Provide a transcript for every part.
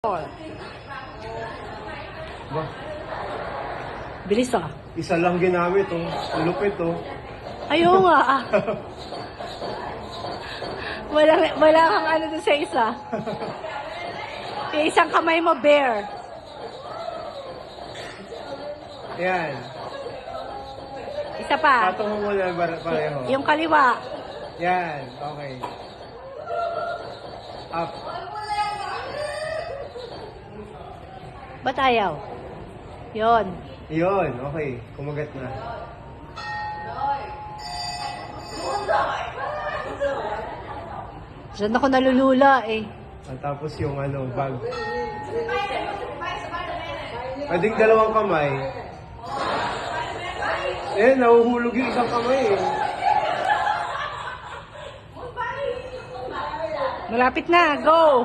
Ba, Bilis ah. isa lang ginamit, oh. Ang lupit, oh. Ayaw nga ah. Wala kang ano doon sa isa. Yung isang kamay mo, bear. Yan. Isa pa. Patong mo muna pareho. Yung kaliwa. Yan. Okay. Up. Ba't ayaw? Yun. Yun. Okay. Kumagat na. Diyan ako nalulula eh. At tapos yung bag. Pwedeng dalawang kamay. Nahuhulog yung isang kamay, eh. Malapit na, go!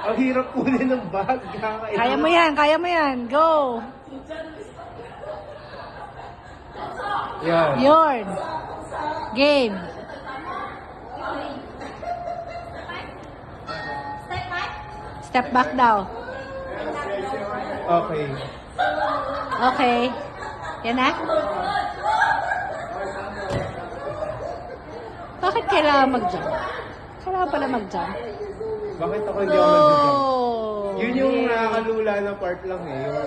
Ang hirap kunin ng bag. Kaya mo yan, go! Yan. Yun. Game. Step back daw. Okay. Okay. Yan na? Bakit kailangan mag-jump? Kailangan pala mag-jump. Bakit ako hindi ako mag-jump? Oh! Yun yung yeah. nakakalula na part lang, eh. Yung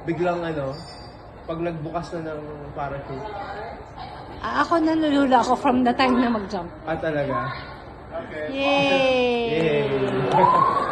biglang pag nagbukas na ng parachute. Ako nalulula ako from the time na mag-jump. Talaga? Yay! Yay!